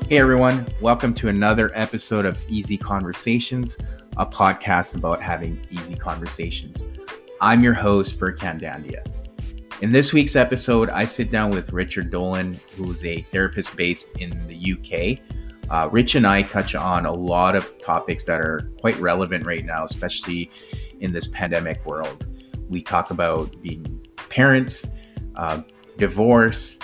Hey everyone, welcome to another episode of Easy Conversations, a podcast about having easy conversations. I'm your host, Furkan Dandia. In this week's episode, I sit down with Richard Dolan, who's a therapist based in the UK. Rich and I touch on a lot of topics that are quite relevant right now, especially in this pandemic world. We talk about being parents, divorce,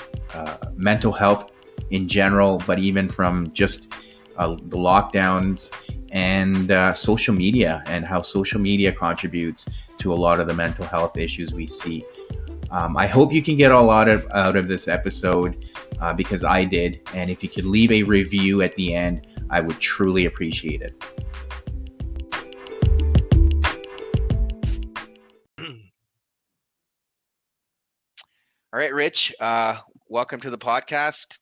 mental health in general, but even from just the lockdowns and social media and how social media contributes to a lot of the mental health issues we see. I hope you can get a lot out of this episode because I did. And if you could leave a review at the end, I would truly appreciate it. All right, Rich. Welcome to the podcast.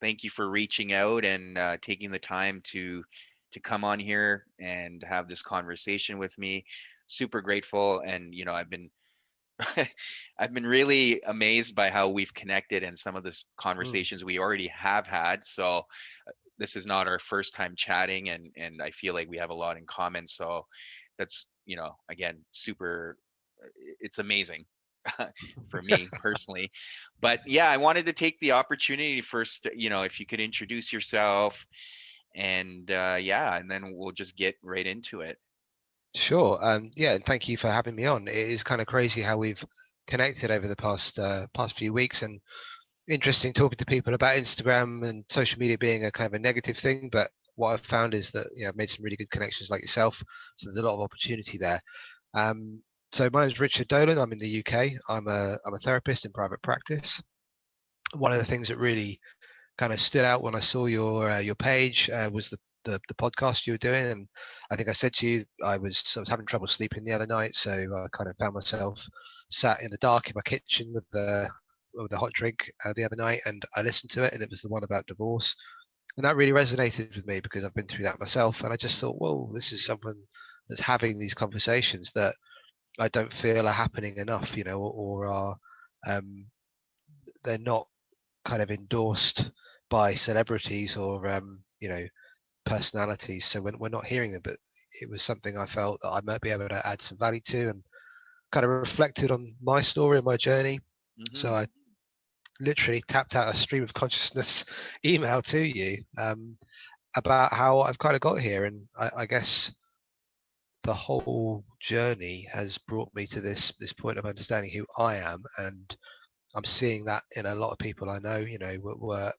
Thank you for reaching out and taking the time to come on here and have this conversation with me. Super grateful, and I've been I've been really amazed by how we've connected and some of the conversations we already have had. So this is not our first time chatting, and I feel like we have a lot in common. So that's again super. It's amazing for me personally. But yeah, I wanted to take the opportunity first, if you could introduce yourself and yeah, and then we'll just get right into it. Sure. Yeah, and thank you for having me on. It is kind of crazy how we've connected over the past few weeks, and interesting talking to people about Instagram and social media being a kind of a negative thing. But what I've found is that I've made some really good connections like yourself. So there's a lot of opportunity there. So my name is Richard Dolan. I'm in the UK. I'm a therapist in private practice. One of the things that really kind of stood out when I saw your page was the podcast you were doing, and I think I said to you I was having trouble sleeping the other night, so I kind of found myself sat in the dark in my kitchen with the hot drink the other night, and I listened to it, and it was the one about divorce, and that really resonated with me because I've been through that myself, and I just thought, whoa, this is someone that's having these conversations that I don't feel are happening enough, or are they're not kind of endorsed by celebrities or personalities. So we're not hearing them, but it was something I felt that I might be able to add some value to, and kind of reflected on my story and my journey. So Mm-hmm. I literally tapped out a stream of consciousness email to you about how I've kind of got here, and I guess the whole journey has brought me to this point of understanding who I am, and I'm seeing that in a lot of people I know,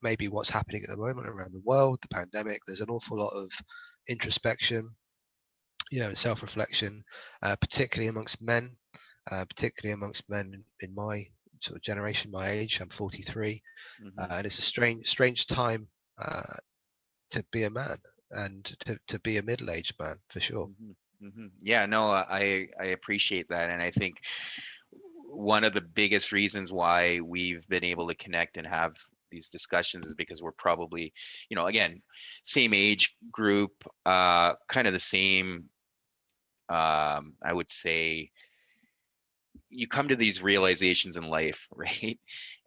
maybe what's happening at the moment around the world, the pandemic. There's an awful lot of introspection, and self-reflection, particularly amongst men, in my sort of generation, my age. I'm 43, Mm-hmm. and it's a strange time to be a man and to be a middle-aged man for sure. Mm-hmm. Mm-hmm. Yeah, no, I appreciate that, and I think one of the biggest reasons why we've been able to connect and have these discussions is because we're probably, again, same age group, kind of the same, I would say, you come to these realizations in life, right?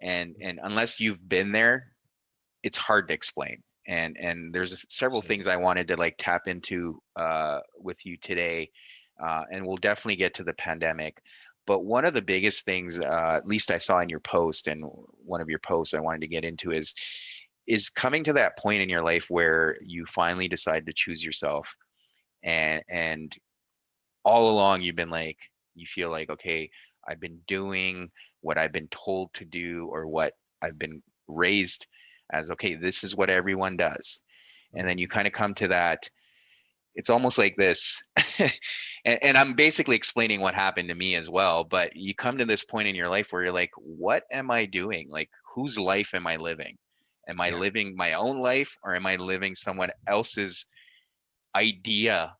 And unless you've been there, it's hard to explain. And there's several Absolutely. things I wanted to like tap into with you today, and we'll definitely get to the pandemic. But one of the biggest things, at least I saw in your post, and one of your posts I wanted to get into is coming to that point in your life where you finally decide to choose yourself, and all along you've been like, you feel like, okay, I've been doing what I've been told to do, or what I've been raised as, okay, this is what everyone does. And then you kind of come to that, it's almost like this, and I'm basically explaining what happened to me as well, but you come to this point in your life where you're like, what am I doing? Like, whose life am I living? Am I Yeah, living my own life, or am I living someone else's idea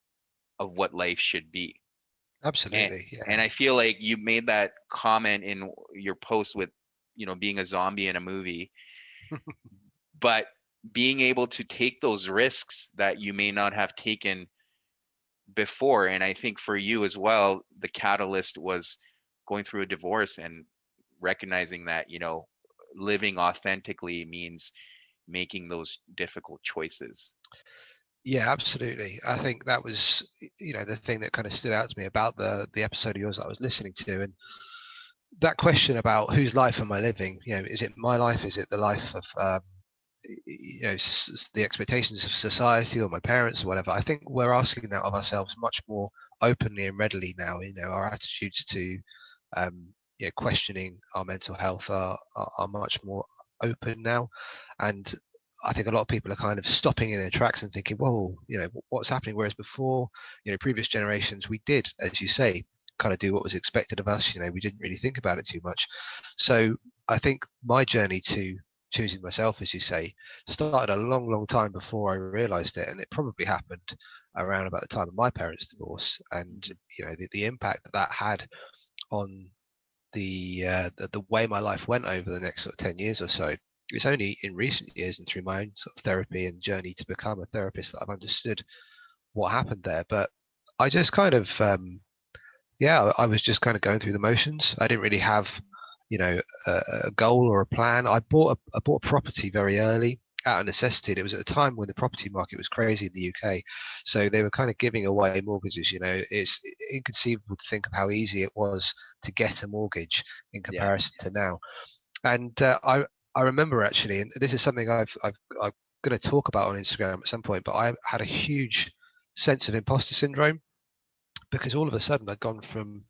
of what life should be? and absolutely. Yeah. and I feel like you made that comment in your post with, being a zombie in a movie, but being able to take those risks that you may not have taken before. And I think for you as well, the catalyst was going through a divorce and recognizing that, living authentically means making those difficult choices. Yeah, absolutely. I think that was, the thing that kind of stood out to me about the episode of yours that I was listening to, and that question about whose life am I living? Is it my life? Is it the life of the expectations of society or my parents or whatever? I think we're asking that of ourselves much more openly and readily now. Our attitudes to questioning our mental health are much more open now, and I think a lot of people are kind of stopping in their tracks and thinking, whoa, what's happening? Whereas before, previous generations, we did, as you say, kind of do what was expected of us. We didn't really think about it too much. So I think my journey to choosing myself, as you say, started a long, long time before I realized it. And it probably happened around about the time of my parents' divorce. And, the impact that had on the way my life went over the next sort of 10 years or so. It's only in recent years and through my own sort of therapy and journey to become a therapist that I've understood what happened there. But I just kind of, I was just kind of going through the motions. I didn't really have, a goal or a plan. I bought a property very early out of necessity. And it was at a time when the property market was crazy in the UK, so they were kind of giving away mortgages. It's inconceivable to think of how easy it was to get a mortgage in Yeah. comparison to now. And I remember actually, and this is something I'm going to talk about on Instagram at some point, but I had a huge sense of imposter syndrome, because all of a sudden I'd gone from,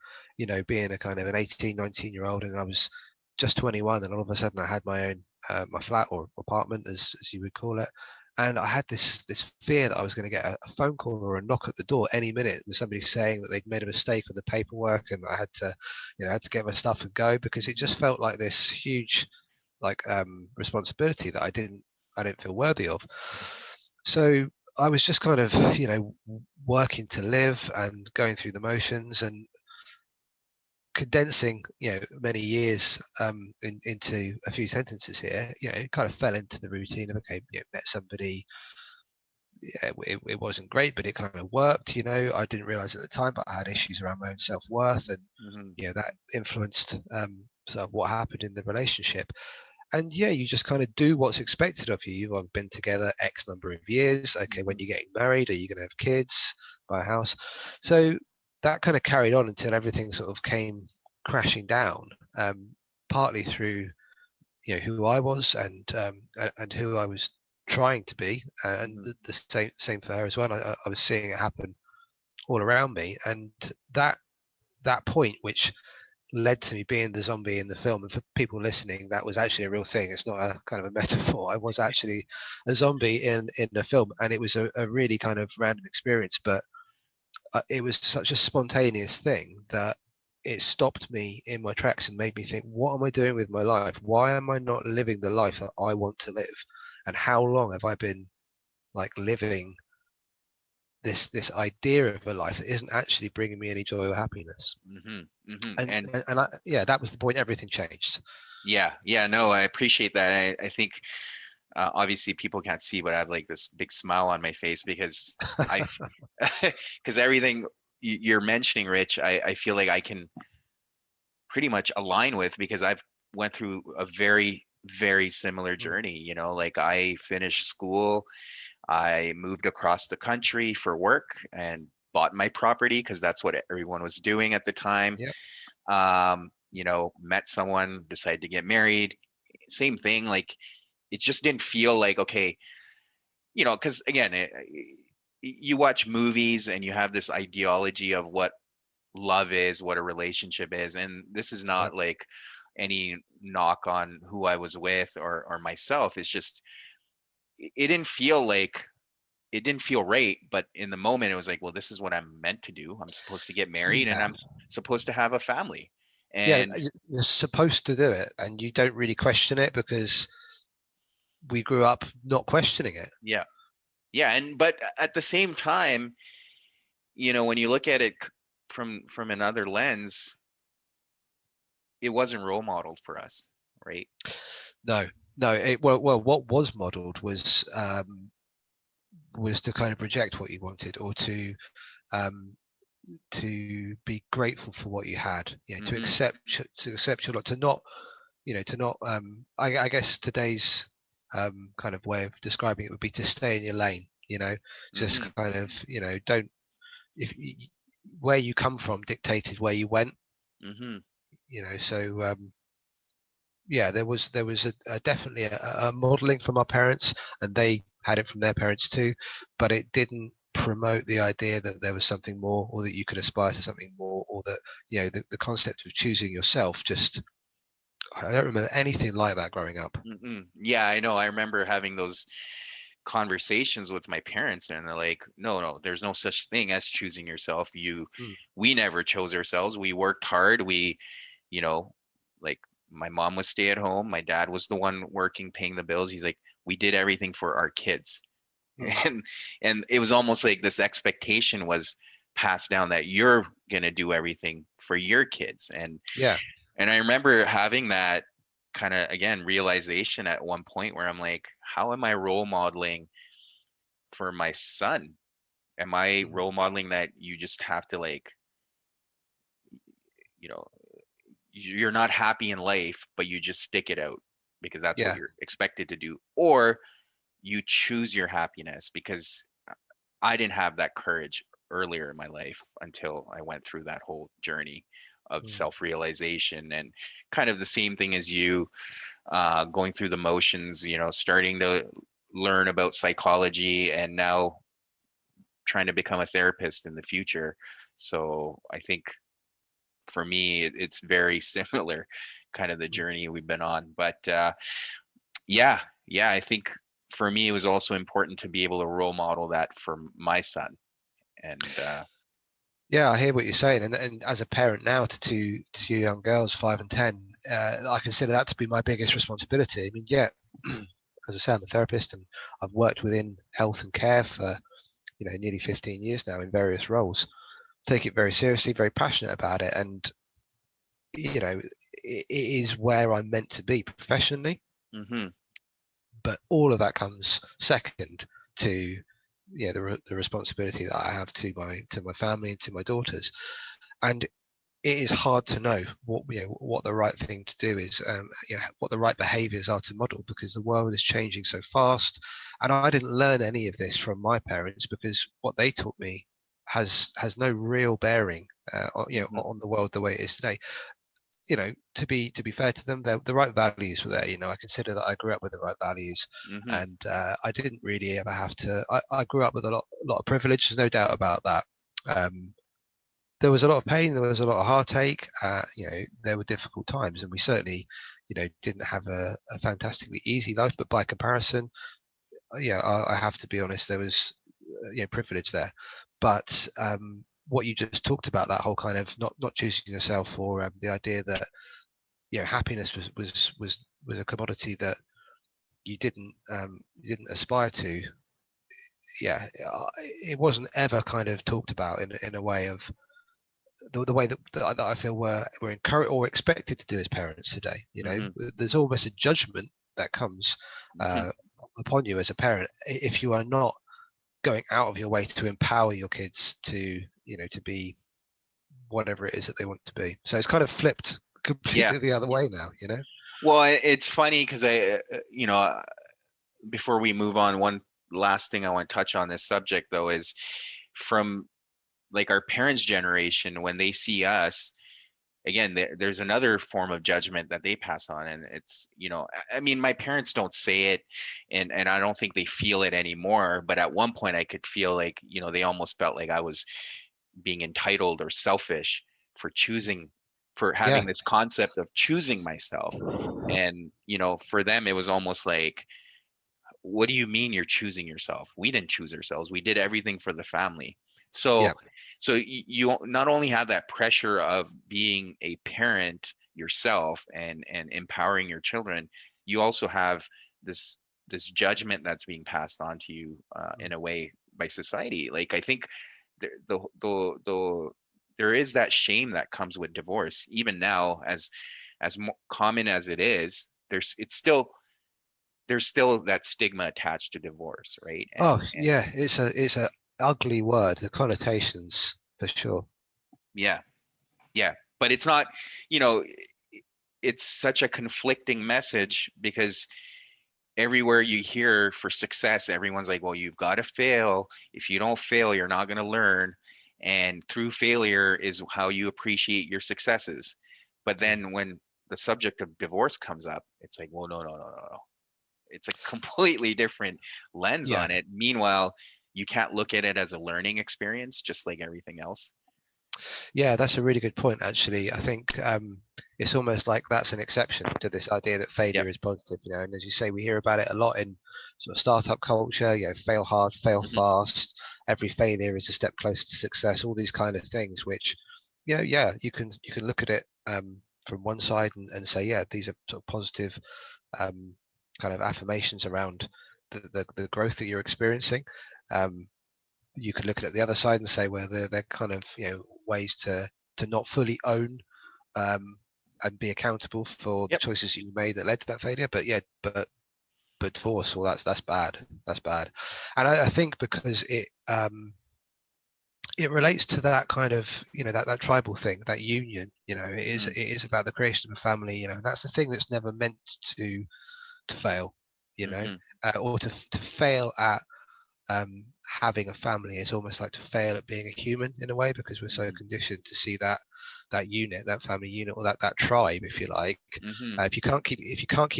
being a kind of an 18, 19-year old, and I was just 21, and all of a sudden I had my own, my flat or apartment, as you would call it. And I had this fear that I was going to get a phone call or a knock at the door any minute with somebody saying that they'd made a mistake with the paperwork, and I had to, had to get my stuff and go, because it just felt like this huge, like, responsibility that I didn't feel worthy of. So I was just kind of, working to live and going through the motions and condensing, many years into a few sentences here. It kind of fell into the routine of, okay, met somebody. Yeah, it wasn't great, but it kind of worked. I didn't realize at the time, but I had issues around my own self-worth, and Mm-hmm. that influenced sort of what happened in the relationship. And yeah, you just kind of do what's expected of you. You've been together X number of years. Okay, when you're getting married, are you going to have kids, buy a house? So that kind of carried on until everything sort of came crashing down, partly through who I was, and who I was trying to be, and Mm-hmm. the same for her as well. I was seeing it happen all around me, and that point, which led to me being the zombie in the film. And for people listening, that was actually a real thing. It's not a kind of a metaphor. I was actually a zombie in the film, and it was a really kind of random experience, but it was such a spontaneous thing that it stopped me in my tracks and made me think, what am I doing with my life? Why am I not living the life that I want to live? And how long have I been like living this idea of a life that isn't actually bringing me any joy or happiness? Mm-hmm. Mm-hmm. and And and yeah, that was the point. Everything changed. yeah, no, I appreciate that. I think obviously people can't see, but I have like this big smile on my face because I, because everything you're mentioning, Rich, I feel like I can pretty much align with, because I've went through a very, very similar Mm, journey. Like I finished school, I moved across the country for work and bought my property because that's what everyone was doing at the time. yeah. Met someone, decided to get married. Same thing. Like it just didn't feel like, okay, because again, you watch movies and you have this ideology of what love is, what a relationship is. And this is Yeah. not like any knock on who I was with or myself. It's just, it didn't feel like, it didn't feel right. But in the moment, it was like, well, this is what I'm meant to do. I'm supposed to get married and Yeah. I'm supposed to have a family. Yeah. And You're supposed to do it, and you don't really question it because we grew up not questioning it. yeah, yeah. But at the same time, when you look at it from another lens, it wasn't role modeled for us, right? No, no. Well, what was modeled was to kind of project what you wanted, or um, to be grateful for what you had. To Mm-hmm. accept, to accept your lot, to not, to not. I guess today's kind of way of describing it would be to stay in your lane. Just Mm-hmm. kind of, don't, if where you come from dictated where you went. Mm-hmm. So yeah, there was a definitely a modeling from our parents, and they had it from their parents too, but it didn't promote the idea that there was something more, or that you could aspire to something more, or that the concept of choosing yourself. Just, I don't remember anything like that growing up. Mm-hmm. Yeah, I know. I remember having those conversations with my parents, and they're like, no, there's no such thing as choosing yourself. Mm, We never chose ourselves. We worked hard. You know, like, my mom was stay at home. My dad was the one working, paying the bills. He's like, we did everything for our kids. mm, And it was almost like this expectation was passed down that you're gonna do everything for your kids. yeah. And I remember having that kind of, again, realization at one point where I'm like, how am I role modeling for my son? Am I Mm, role modeling that you just have to, like, you know, you're not happy in life, but you just stick it out because that's what yeah. you're expected to do? Or you choose your happiness? Because I didn't have that courage earlier in my life until I went through that whole journey of Mm, self-realization, and kind of the same thing as you, going through the motions, starting to learn about psychology, and now trying to become a therapist in the future. So I think for me, it's very similar, kind of the mm. journey we've been on. But yeah, yeah, I think for me, it was also important to be able to role model that for my son. And Yeah, I hear what you're saying, and as a parent now to two young girls, 5 and 10, I consider that to be my biggest responsibility. I mean, yeah, as I say, I'm a therapist, and I've worked within health and care for nearly 15 years now in various roles. Take it very seriously, very passionate about it, and it is where I'm meant to be professionally. hmm But all of that comes second to the responsibility that I have to my family and to my daughters. And it is hard to know what the right thing to do is, what the right behaviors are to model, because the world is changing so fast. And I didn't learn any of this from my parents, because what they taught me has no real bearing hmm on the world the way it is today. To be fair to them, the right values were there. I consider that I grew up with the right values, hmm and I didn't really ever have to. I grew up with a lot of privilege. There's no doubt about that. Um, there was a lot of pain. There was a lot of heartache. There were difficult times, and we certainly, didn't have a fantastically easy life. But by comparison, yeah, I have to be honest. There was, privilege there. But what you just talked about, that whole kind of not choosing yourself, or the idea that happiness was a commodity that you didn't aspire to. Yeah, it wasn't ever kind of talked about in a way of the way that I feel we're encouraged or expected to do as parents today. hmm There's almost a judgment that comes hmm uh, upon you as a parent if you are not going out of your way to empower your kids to be whatever it is that they want to be. So it's kind of flipped Yeah. completely the other way now. Well, it's funny because before we move on, one last thing I want to touch on this subject, though, is from, like, our parents' generation, when they see us, again, there's another form of judgment that they pass on. And it's, I mean, my parents don't say it, and I don't think they feel it anymore. But at one point, I could feel like, they almost felt like I was being entitled or selfish for choosing, for Yeah. having this concept of choosing myself. And, for them, it was almost like, what do you mean you're choosing yourself? We didn't choose ourselves. We did everything for the family. Yeah. So you not only have that pressure of being a parent yourself, and empowering your children, you also have this judgment that's being passed on to you, Mm. in a way, by society. Like, I think the there is that shame that comes with divorce, even now, as common as it is. There's still that stigma attached to divorce, right? Oh, And yeah, it's a ugly word. The connotations, for sure. yeah, yeah, but it's not, you know, it's such a conflicting message, because everywhere you hear for success, everyone's like, well, you've got to fail. If you don't fail, you're not going to learn. And through failure is how you appreciate your successes. But then when the subject of divorce comes up, it's like, well, no, no, no, no, no. It's a completely different lens Yeah. on it. Meanwhile, you can't look at it as a learning experience, just like everything else. Yeah, that's a really good point, actually. I think it's almost like that's an exception to this idea that Yep. failure is positive, And as you say, we hear about it a lot in sort of startup culture, fail hard, fail Hmm. fast. Every failure is a step closer to success, all these kind of things, which, yeah, you can look at it from one side and say, yeah, these are sort of positive um, kind of affirmations around the growth that you're experiencing. Um, you could look at it the other side and say, well, they're kind of ways to not fully own um, and be accountable for the Yep. choices you made that led to that failure. But yeah, but divorce, well, that's bad. That's bad. And I think because it relates to that kind of that tribal thing, that union. It is Hmm. it is about the creation of a family. And that's the thing that's never meant to fail. Hmm. Or to fail at having a family is almost like to fail at being a human in a way, because we're so Hmm. conditioned to see that unit, that family unit, or that tribe, if you like. Hmm. If you can't keep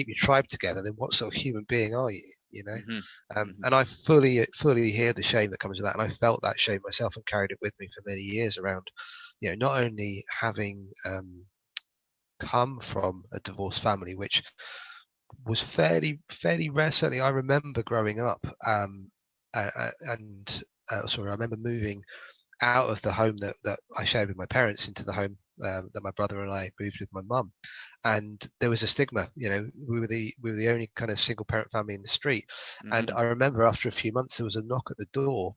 your tribe together, then what sort of human being are you? Hmm. Hmm. And I fully hear the shame that comes with that, and I felt that shame myself and carried it with me for many years around, not only having come from a divorced family, which was fairly rare. Certainly, I remember growing up, and sorry, I remember moving out of the home that I shared with my parents into the home that my brother and I moved with my mum, and there was a stigma. We were the only kind of single parent family in the street, and Hmm. I remember after a few months there was a knock at the door,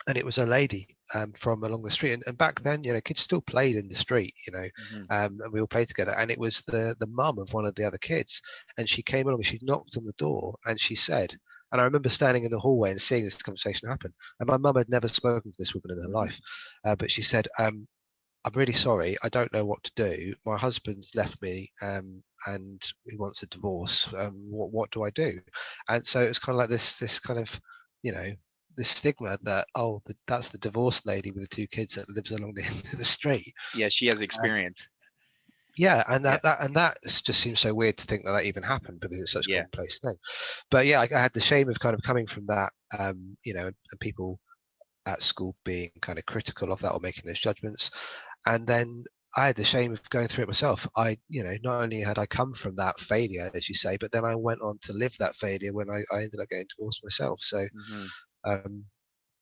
and it was a lady from along the street. And back then, kids still played in the street, Hmm. and we all played together. And it was the mum of one of the other kids, and she came along. She knocked on the door, and she said, and I remember standing in the hallway and seeing this conversation happen. And my mum had never spoken to this woman in her Hmm. life, but she said, "I'm really sorry. I don't know what to do. My husband's left me, and he wants a divorce. What do I do?" And so it's kind of like this kind of, you know, this stigma that, that's the divorced lady with the two kids that lives along the end of the street. Yeah, she has Uh, experience. yeah, and Yeah. that just seems so weird to think that even happened, because it's such a Yeah. commonplace thing. But yeah, I had the shame of kind of coming from that, and people at school being kind of critical of that or making those judgments. And then I had the shame of going through it myself. Not only had I come from that failure, as you say, but then I went on to live that failure when I ended up getting divorced myself. Hmm. Um,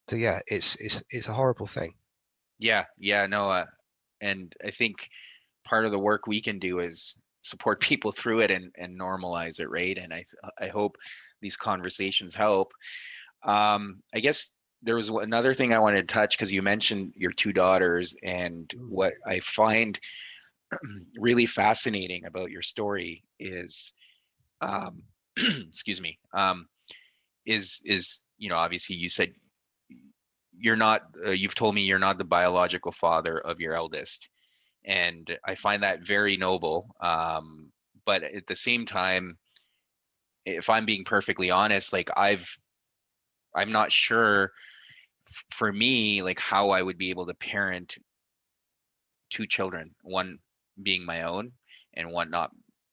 so yeah, it's a horrible thing. Yeah. Yeah. No. And I think part of the work we can do is support people through it and normalize it, right? And I hope these conversations help. I guess there was another thing I wanted to touch because you mentioned your two daughters, and Mm, what I find really fascinating about your story is, um, excuse me, is obviously you said you're not. You've told me you're not the biological father of your eldest, and I find that very noble. But at the same time, if I'm being perfectly honest, like I'm not sure for me, like how I would be able to parent two children, one being my own and one not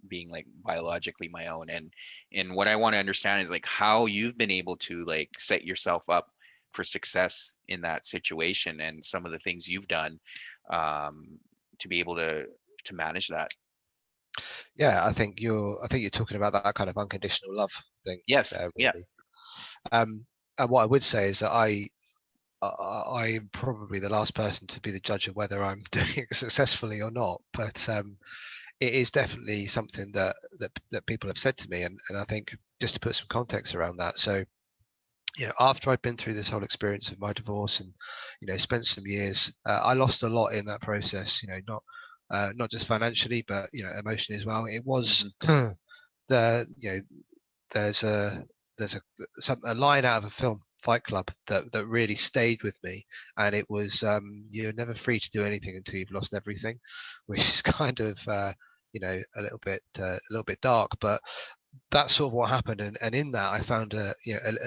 being like biologically my own. And what I want to understand is like how you've been able to like set yourself up for success in that situation and some of the things you've done um, to be able to manage that. yeah, I think you're talking about that kind of unconditional love thing Yes. there, Yeah. really. And what I would say is that I'm probably the last person to be the judge of whether I'm doing it successfully or not. But it is definitely something that people have said to me, and I think just to put some context around that. So, after I'd been through this whole experience of my divorce, and spent some years, I lost a lot in that process. Not just financially, but emotionally as well. It was Hmm. the there's a line out of a film, Fight Club, that really stayed with me, and it was, you're never free to do anything until you've lost everything, which is kind of a little bit dark, but that's sort of what happened, and in that I found a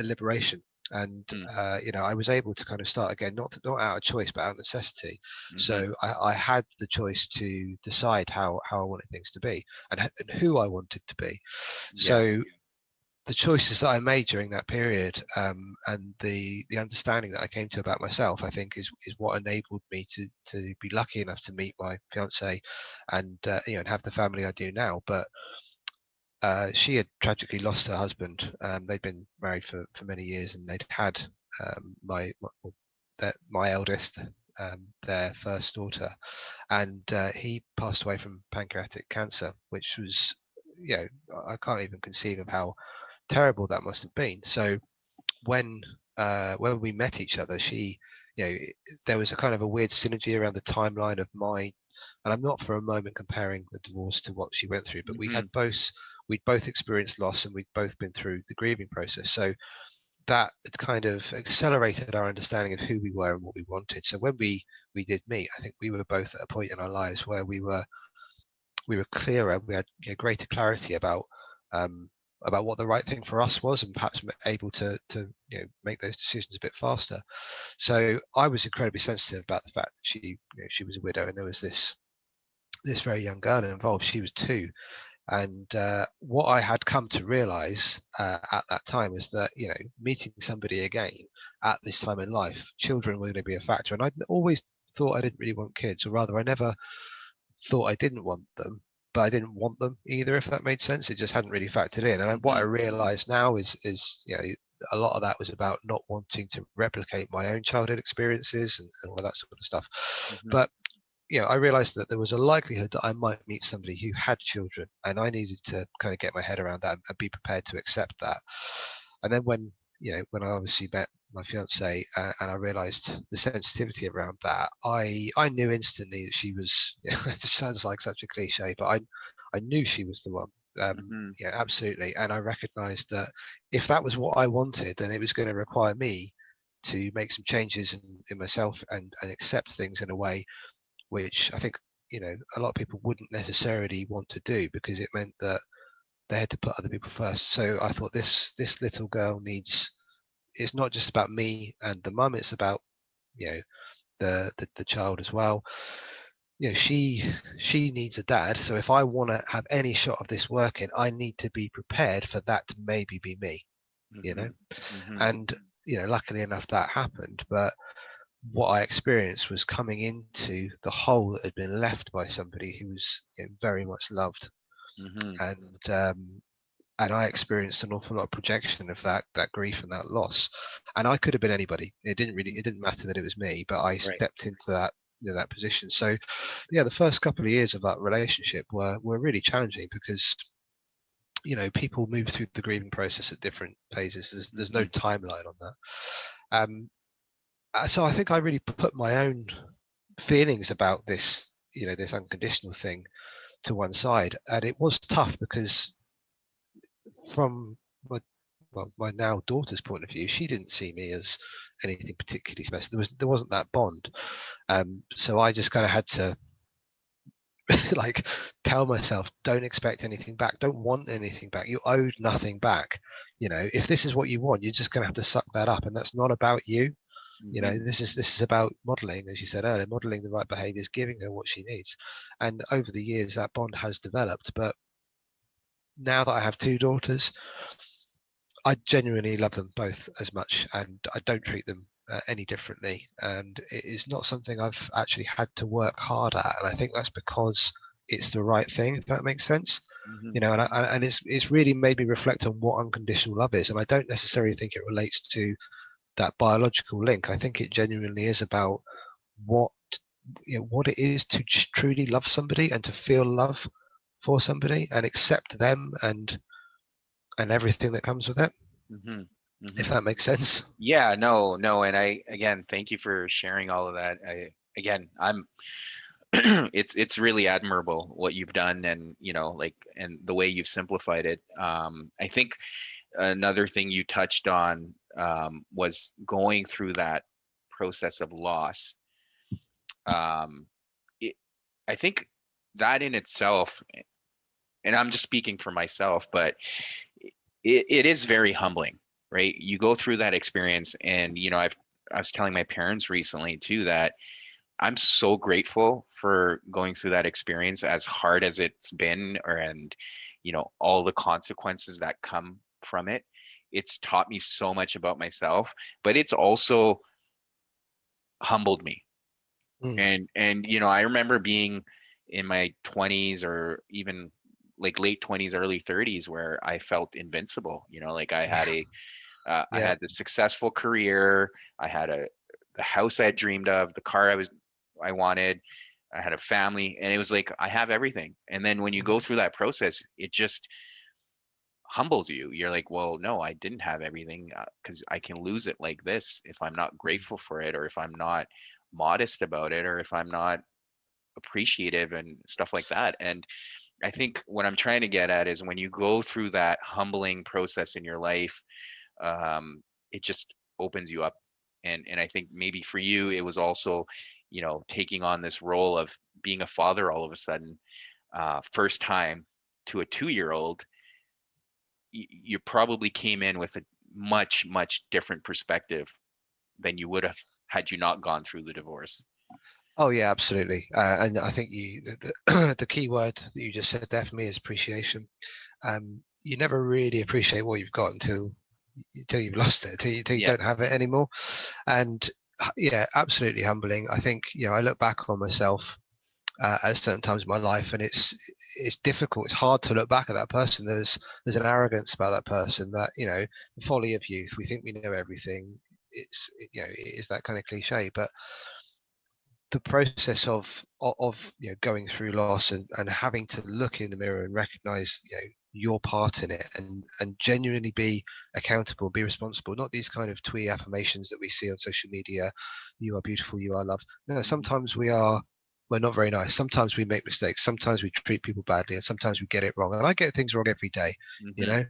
liberation, and Mm. I was able to kind of start again, not out of choice but out of necessity. Mm-hmm. So I had the choice to decide how I wanted things to be, and who I wanted to be. Yeah. So the choices that I made during that period, and the understanding that I came to about myself, I think is what enabled me to be lucky enough to meet my fiance, and and have the family I do now. But she had tragically lost her husband. They'd been married for many years, and they'd had my eldest, their first daughter, and he passed away from pancreatic cancer, which was, I can't even conceive of how terrible that must have been. So when when we met each other, she, there was a kind of a weird synergy around the timeline of my, and I'm not for a moment comparing the divorce to what she went through, but Mm-hmm. we'd both experienced loss, and we'd both been through the grieving process. So that kind of accelerated our understanding of who we were and what we wanted. So when we did meet, I think we were both at a point in our lives where we were clearer, we had, greater clarity um, about what the right thing for us was, and perhaps able to make those decisions a bit faster. So I was incredibly sensitive about the fact that she was a widow, and there was this very young girl involved. She was 2, and what I had come to realise at that time is that, meeting somebody again at this time in life, children were going to be a factor. And I'd always thought I didn't really want kids, or rather, I never thought I didn't want them, but I didn't want them either, if that made sense. It just hadn't really factored in. And what I Mm-hmm. realise now is a lot of that was about not wanting to replicate my own childhood experiences, and all that sort of stuff. Mm-hmm. But I realized that there was a likelihood that I might meet somebody who had children, and I needed to kind of get my head around that and be prepared to accept that. And then when I obviously met my fiance, and I realized the sensitivity around that, I knew instantly that she was. It sounds like such a cliche, but I knew she was the one. Mm-hmm. Yeah, absolutely. And I recognized that if that was what I wanted, then it was going to require me to make some changes in myself, and accept things in a way which I think, a lot of people wouldn't necessarily want to do, because it meant that they had to put other people first. So I thought this little girl needs. It's not just about me and the mum. It's about, you know the child as well. She needs a dad. So if I want to have any shot of this working, I need to be prepared for that to maybe be me. You Mm-hmm. know, Mm-hmm. and luckily enough that happened. But what I experienced was coming into the hole that had been left by somebody who was, very much loved, Mm-hmm. and and I experienced an awful lot of projection of that grief and that loss. And I could have been anybody. It didn't matter that it was me, but I Right. stepped into that position. So yeah, the first couple of years of that relationship were really challenging, because people move through the grieving process at different phases. There's no Mm-hmm. timeline on that. Um, so I think I really put my own feelings about this unconditional thing to one side, and it was tough, because from my my now daughter's point of view, she didn't see me as anything particularly special. There wasn't that bond. So I just kind of had to like tell myself, don't expect anything back, don't want anything back. You owed nothing back. If this is what you want, you're just going to have to suck that up, and that's not about you. Mm-hmm. This is about modeling, as you said earlier, modeling the right behaviors, giving her what she needs. And over the years that bond has developed. But now that I have 2 daughters, I genuinely love them both as much, and I don't treat them any differently. And it is not something I've actually had to work hard at, and I think that's because it's the right thing, if that makes sense. Mm-hmm. And it's really made me reflect on what unconditional love is, and I don't necessarily think it relates to that biological link. I think it genuinely is about what what it is to just truly love somebody, and to feel love for somebody, and accept them, and everything that comes with it, Mm-hmm. if Mm-hmm. that makes sense. Yeah, no, no, and I again thank you for sharing all of that. I'm it's really admirable what you've done, and like, and the way you've simplified it. I think another thing you touched on was going through that process of loss. Um, it, I think that in itself, and I'm just speaking for myself, but it is very humbling, right? You go through that experience, and I was telling my parents recently too that I'm so grateful for going through that experience, as hard as it's been, and all the consequences that come from it. It's taught me so much about myself, but it's also humbled me. Mm. And I remember being in my 20s, or even like late 20s, early 30s, where I felt invincible. Like I Yeah. had the successful career, I had the house I had dreamed of, the car I wanted, I had a family, and it was like I have everything. And then when you go Mhm. through that process, it just humbles you. You're like, well, no, I didn't have everything, because I can lose it like this if I'm not grateful for it, or if I'm not modest about it, or if I'm not appreciative and stuff like that. And I think what I'm trying to get at is, when you go through that humbling process in your life, it just opens you up. And I think maybe for you, it was also, taking on this role of being a father all of a sudden, first time to a 2-year-old. You probably came in with a much, much different perspective than you would have had you not gone through the divorce. Oh yeah, absolutely. And I think the key word that you just said there for me is appreciation. You never really appreciate what you've got until you've lost it, until you Yeah. don't have it anymore. And yeah, absolutely humbling. I think I look back on myself at certain times in my life, and it's difficult. It's hard to look back at that person. There's an arrogance about that person, that the folly of youth. We think we know everything. It is that kind of cliche, but the process of going through loss, and having to look in the mirror and recognize your part in it, and genuinely be accountable, be responsible, not these kind of twee affirmations that we see on social media. You are beautiful, you are loved. No, Hmm. sometimes we're not very nice. Sometimes we make mistakes, sometimes we treat people badly, and sometimes we get it wrong, and I get things wrong every day. you Hmm. know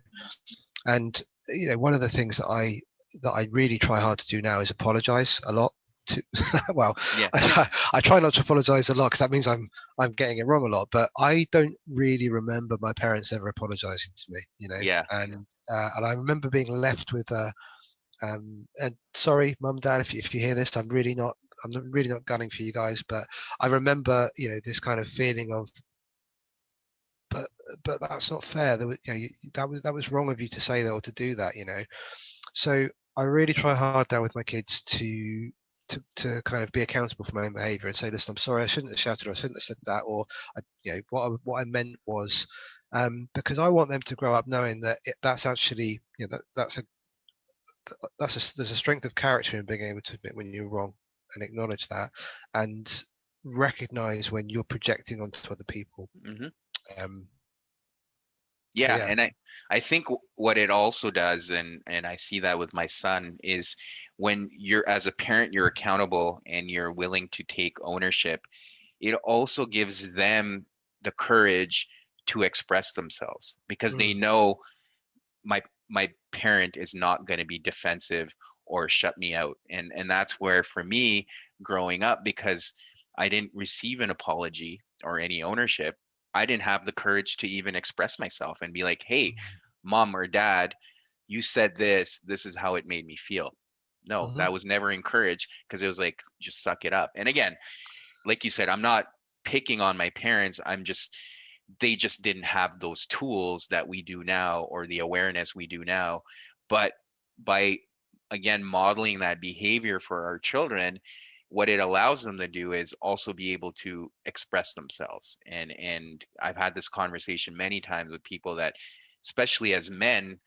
and one of the things that I really try hard to do now is apologize a lot to well, Yeah. I try not to apologize a lot, because that means I'm getting it wrong a lot, but I don't really remember my parents ever apologizing to me, Yeah. and I remember being left with and sorry mum, dad, if you hear this, I'm really not gunning for you guys, but I remember this kind of feeling of, but but that's not fair. There was, that was wrong of you to say that or to do that. So I really try hard now with my kids to kind of be accountable for my own behaviour, and say, listen, I'm sorry, I shouldn't have shouted, or I shouldn't have said that, or what I meant was, because I want them to grow up knowing that that's actually, there's a strength of character in being able to admit when you're wrong, and acknowledge that, and recognize when you're projecting onto other people. Hmm. Um, so Yeah, yeah. and I think what it also does, and I see that with my son, is when you're, as a parent, you're accountable and you're willing to take ownership, it also gives them the courage to express themselves, because they Mm, know my parent is not going to be defensive or shut me out. And that's where, for me, growing up, because I didn't receive an apology or any ownership, I didn't have the courage to even express myself and be like, hey, mm, mom or dad, you said this is how it made me feel. No, mhm, that was never encouraged, because it was like, just suck it up. And again, like you said, I'm not picking on my parents. I'm just, they just didn't have those tools that we do now, or the awareness we do now. But by, again, modeling that behavior for our children, what it allows them to do is also be able to express themselves. And I've had this conversation many times with people that, especially as men,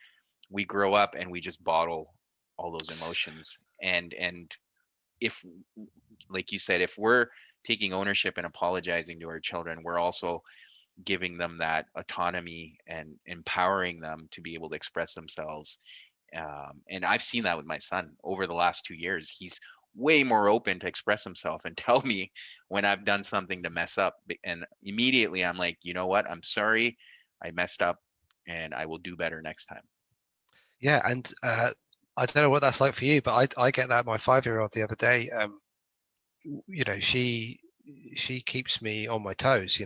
we grow up and we just bottle all those emotions. And if, like you said, if we're taking ownership and apologizing to our children, we're also giving them that autonomy and empowering them to be able to express themselves. And I've seen that with my son over the last 2 years. He's way more open to express himself and tell me when I've done something to mess up. And immediately I'm like, you know what? I'm sorry. I messed up, and I will do better next time. yeah, and I don't know what that's like for you, but I get that. My 5-year-old the other day, she she keeps me on my toes,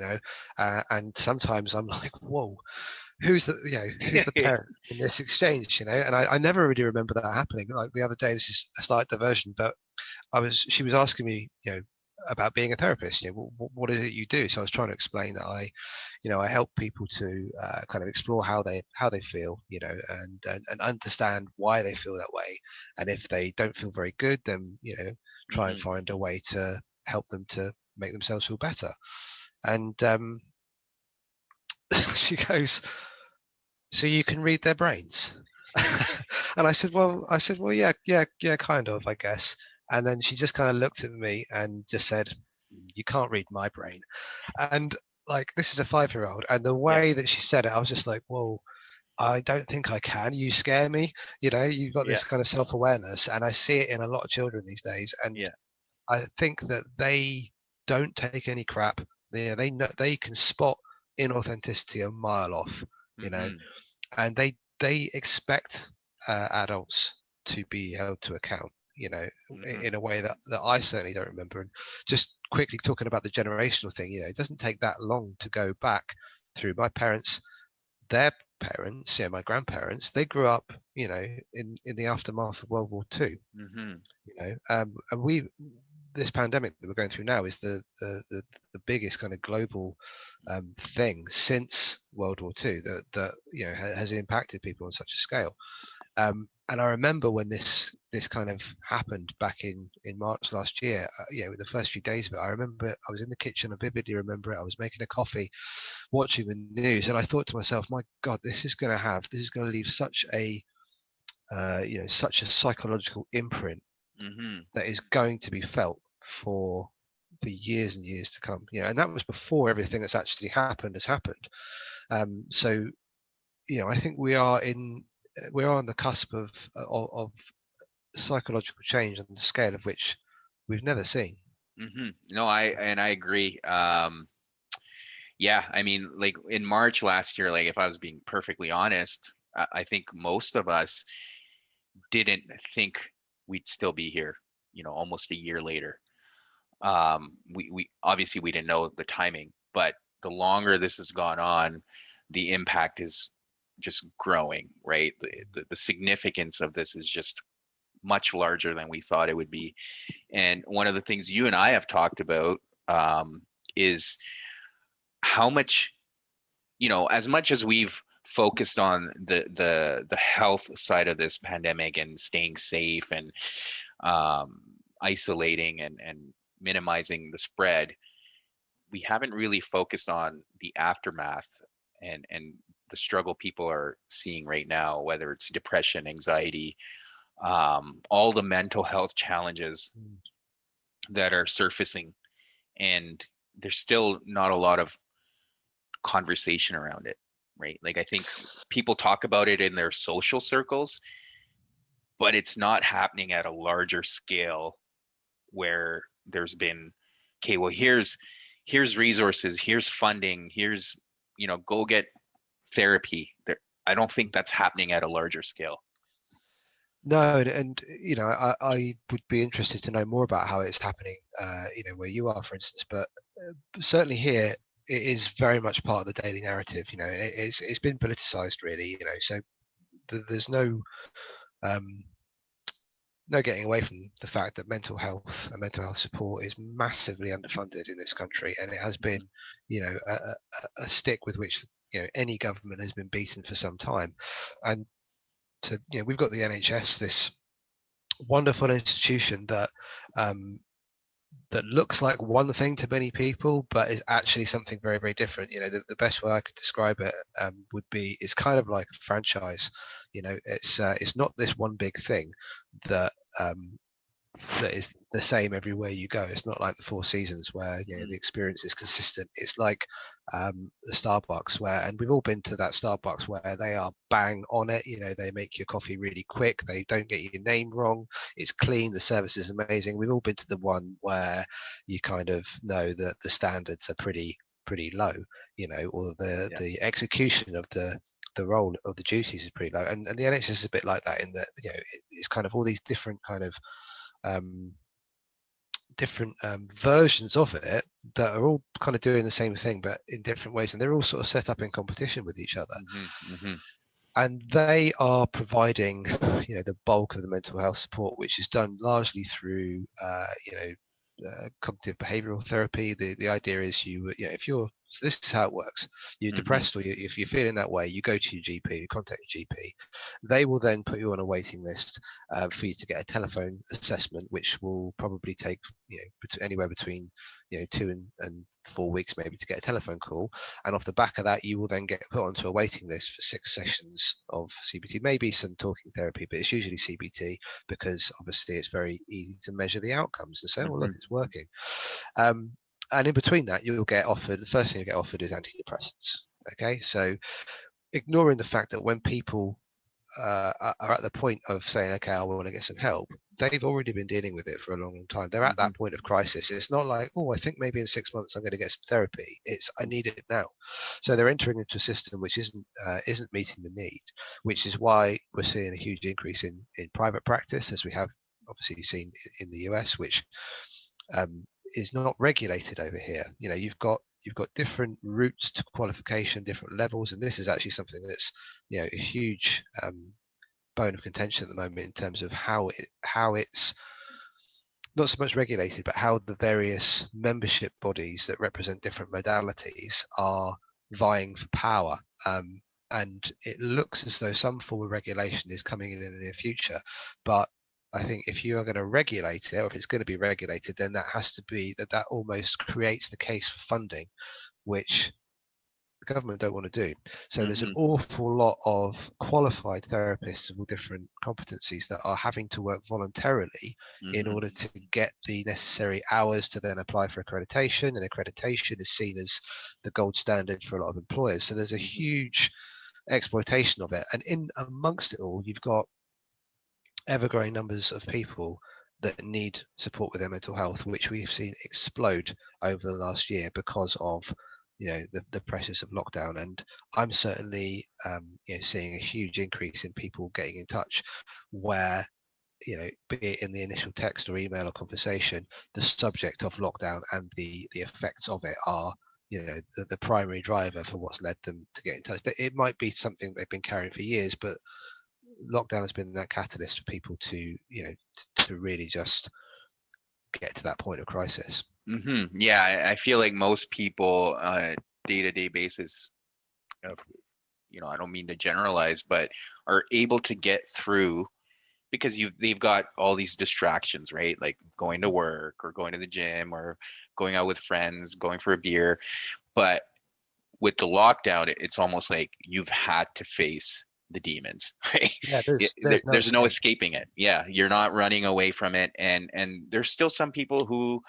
and sometimes I'm like, whoa, who's the parent in this exchange, and I never really remember that happening. Like the other day, this is a slight diversion, but she was asking me, about being a therapist. What is it you do? So I was trying to explain that I help people to kind of explore how they feel, and understand why they feel that way. And if they don't feel very good, then try and find a way to help them to make themselves feel better. And she goes, so you can read their brains? And I said, well, yeah, kind of, I guess. And then she just kind of looked at me and just said, you can't read my brain. And like, this is a 5-year-old, and the way that she said it, I was just like, whoa, I don't think I can. You scare me. You've got this kind of self-awareness, and I see it in a lot of children these days. And I think that they don't take any crap. They know, they can spot inauthenticity a mile off, and they expect adults to be held to account, in a way that I certainly don't remember. And just quickly talking about the generational thing, it doesn't take that long to go back through my parents, their parents, my grandparents. They grew up, in the aftermath of World War II. And this pandemic that we're going through now is the biggest kind of global thing since World War II that has impacted people on such a scale. And I remember when this kind of happened back in March last year, the first few days of it, I remember I was in the kitchen. I vividly remember it. I was making a coffee, watching the news, and I thought to myself, my God, this is going to leave such a such a psychological imprint that is going to be felt for years and years to come. And that was before everything that's actually happened has happened. So I think we are on the cusp of psychological change on the scale of which we've never seen. No, I agree. Yeah, I mean, like in March last year, like if I was being perfectly honest, I think most of us didn't think we'd still be here, almost a year later. We obviously we didn't know the timing, but the longer this has gone on, the impact is just growing, right? The significance of this is just much larger than we thought it would be. And one of the things you and I have talked about is how much, as much as we've focused on the health side of this pandemic and staying safe and isolating and minimizing the spread, we haven't really focused on the aftermath and the struggle people are seeing right now, whether it's depression, anxiety, all the mental health challenges that are surfacing, and there's still not a lot of conversation around it, right? Like I think people talk about it in their social circles, but it's not happening at a larger scale where there's been, okay, well, here's resources, here's funding, here's, go get therapy. I don't think that's happening at a larger scale. No, and I would be interested to know more about how it's happening, where you are, for instance. But certainly here, it is very much part of the daily narrative. It's been politicized, really. So there's no getting away from the fact that mental health and mental health support is massively underfunded in this country, and it has been, a stick with which any government has been beaten for some time. And we've got the NHS, this wonderful institution that that looks like one thing to many people, but is actually something very, very different. The best way I could describe it would be, it's kind of like a franchise. It's not this one big thing that that is the same everywhere you go. It's not like the Four Seasons where the experience is consistent. It's like the Starbucks and we've all been to that Starbucks where they are bang on it. They make your coffee really quick. They don't get your name wrong. It's clean. The service is amazing. We've all been to the one where you kind of know that the standards are pretty low, or the execution of the role of the duties is pretty low. And the NHS is a bit like that in that, it's kind of all these different kind of different versions of it that are all kind of doing the same thing, but in different ways, and they're all sort of set up in competition with each other. And they are providing, the bulk of the mental health support, which is done largely through, cognitive behavioral therapy. The idea is if you're, so this is how it works. You're depressed, or if you're feeling that way, you go to your GP, you contact your GP. They will then put you on a waiting list for you to get a telephone assessment, which will probably take anywhere between 2 and 4 weeks maybe to get a telephone call. And off the back of that, you will then get put onto a waiting list for 6 sessions of CBT, maybe some talking therapy, but it's usually CBT because obviously it's very easy to measure the outcomes and say, oh, look, it's working. And in between that, you'll get offered, the first thing you get offered is antidepressants. Okay, so ignoring the fact that when people are at the point of saying, okay, I want to get some help, they've already been dealing with it for a long, long time. They're at that point of crisis. It's not like, oh, I think maybe in 6 months I'm going to get some therapy. It's, I need it now. So they're entering into a system which isn't meeting the need, which is why we're seeing a huge increase in private practice, as we have obviously seen in the US, which is not regulated over here. You've got different routes to qualification, different levels, and this is actually something that's a huge bone of contention at the moment in terms of how it's not so much regulated, but how the various membership bodies that represent different modalities are vying for power. And it looks as though some form of regulation is coming in the near future, but I think if you are going to regulate it, or if it's going to be regulated, then that has to be that almost creates the case for funding, which the government don't want to do. So there's an awful lot of qualified therapists of all different competencies that are having to work voluntarily in order to get the necessary hours to then apply for accreditation, and accreditation is seen as the gold standard for a lot of employers. So there's a huge exploitation of it, and in amongst it all, you've got ever-growing numbers of people that need support with their mental health, which we've seen explode over the last year because of the pressures of lockdown. And I'm certainly seeing a huge increase in people getting in touch where be it in the initial text or email or conversation, the subject of lockdown and the effects of it are the primary driver for what's led them to get in touch. It might be something they've been carrying for years, but lockdown has been that catalyst for people to to really just get to that point of crisis. Yeah, I feel like most people on a day-to-day basis, I don't mean to generalize, but are able to get through because they've got all these distractions, right? Like going to work or going to the gym or going out with friends, going for a beer. But with the lockdown, it's almost like you've had to face the demons, right? Yeah, there's no escaping it. Yeah, you're not running away from it, and there's still some people who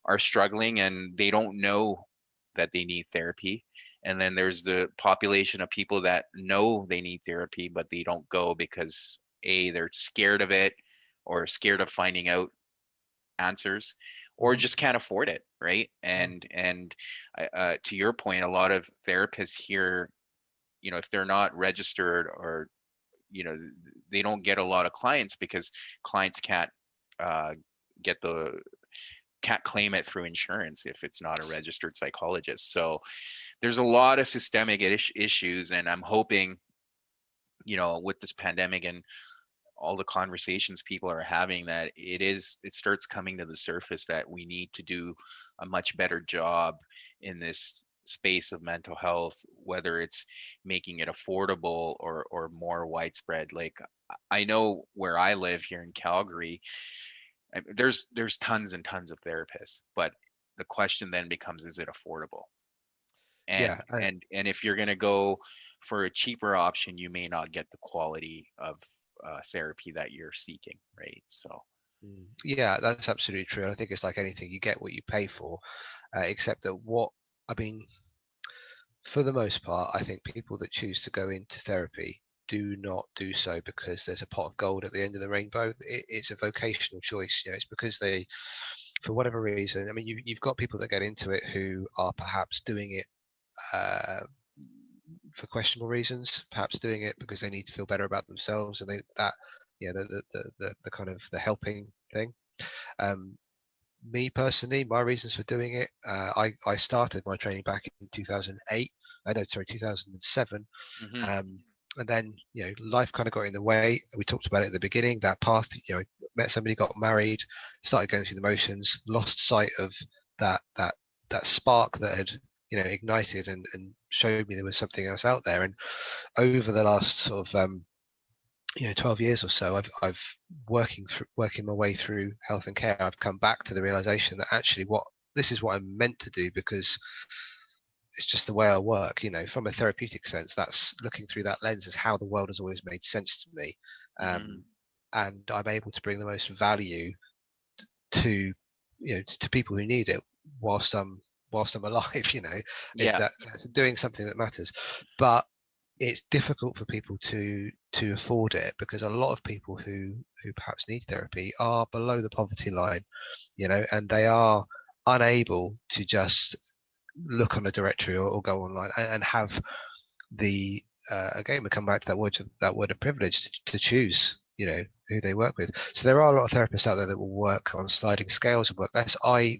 are struggling and they don't know that they need therapy. And then there's the population of people that know they need therapy, but they don't go because they're scared of it, or scared of finding out answers, or just can't afford it, right? And to your point, a lot of therapists here, if they're not registered, or they don't get a lot of clients because clients can't get the can't claim it through insurance if it's not a registered psychologist. So there's a lot of systemic issues, and I'm hoping with this pandemic and all the conversations people are having, that it starts coming to the surface that we need to do a much better job in this space of mental health, whether it's making it affordable or more widespread. Like, I know where I live here in Calgary, there's tons and tons of therapists, but the question then becomes, is it affordable? And if you're going to go for a cheaper option, you may not get the quality of therapy that you're seeking, right? So yeah, that's absolutely true. And I think it's like anything, you get what you pay for, except that for the most part, I think people that choose to go into therapy do not do so because there's a pot of gold at the end of the rainbow. It's a vocational choice. It's because they, for whatever reason, I mean, you've got people that get into it who are perhaps doing it for questionable reasons, perhaps doing it because they need to feel better about themselves, and the kind of the helping thing. me personally, my reasons for doing it, I started my training back in 2008. I know, sorry, 2007. Hmm. And then, life kind of got in the way. We talked about it at the beginning, that path, met somebody, got married, started going through the motions, lost sight of that spark that had, ignited and showed me there was something else out there. And over the last sort of 12 years or so, I've working my way through health and care. I've come back to the realization that actually this is what I'm meant to do, because it's just the way I work. From a therapeutic sense, that's looking through that lens is how the world has always made sense to me. Hmm. And I'm able to bring the most value to to people who need it whilst I'm alive. Is Yeah. that's doing something that matters. But it's difficult for people to afford it, because a lot of people who perhaps need therapy are below the poverty line, and they are unable to just look on a directory or go online and have the again, we come back to that word of privilege to choose who they work with. So there are a lot of therapists out there that will work on sliding scales and work less. I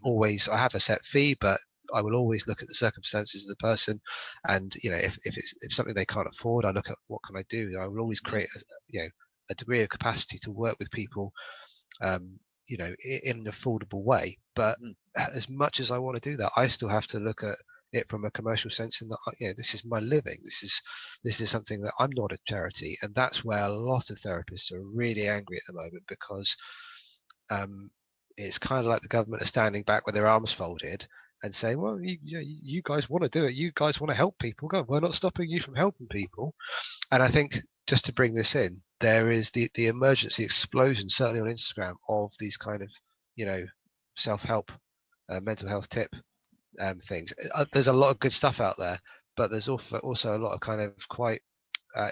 have a set fee, but I will always look at the circumstances of the person, and if something they can't afford, I look at what can I do. I will always Hmm. create a degree of capacity to work with people, in an affordable way. But Hmm. as much as I want to do that, I still have to look at it from a commercial sense, in that this is my living. This is something that I'm not a charity, and that's where a lot of therapists are really angry at the moment, because um, it's kind of like the government are standing back with their arms folded and saying, well, you guys want to do it, you guys want to help people, go, we're not stopping you from helping people. And I think, just to bring this in, there is the emergency explosion, certainly on Instagram, of these kind of self-help, mental health tip things. There's a lot of good stuff out there, but there's also a lot of kind of quite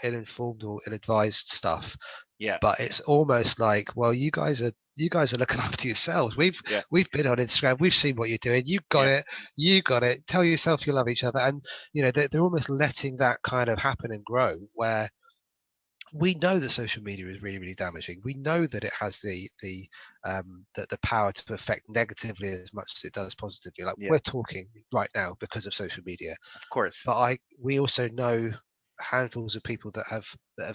ill-informed or ill-advised stuff. Yeah. But it's almost like, well, you guys are looking after yourselves. Yeah. We've been on Instagram, we've seen what you're doing. Yeah. You got it. Tell yourself you love each other, and they're almost letting that kind of happen and grow, where we know that social media is really, really damaging. We know that it has the power to affect negatively as much as it does positively. Like, Yeah. we're talking right now because of social media, Of course. but we also know handfuls of people that have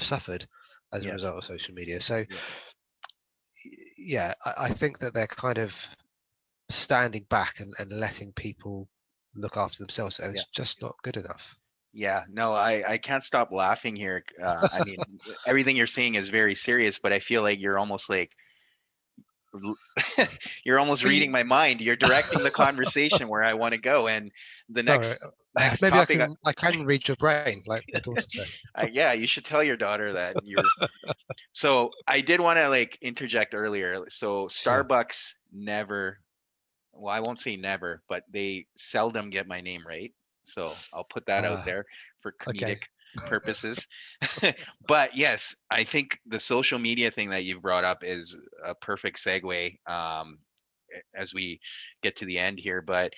suffered as a Yes. result of social media. So Yeah. yeah, I think that they're kind of standing back and letting people look after themselves, and Yeah. it's just not good enough. Yeah. No, I can't stop laughing here. I mean, everything you're saying is very serious, but I feel like you're almost like you're almost But reading my mind. You're directing the conversation where I want to go. And the no, next maybe I topic, can read your brain, like my daughter said. yeah, you should tell your daughter that you're. So I did want to like interject earlier. So Sure. Starbucks never, well, I won't say never, but they seldom get my name right. So I'll put that out Uh, there for comedic okay. purposes. But yes, I think the social media thing that you've brought up is a perfect segue as we get to the end here. But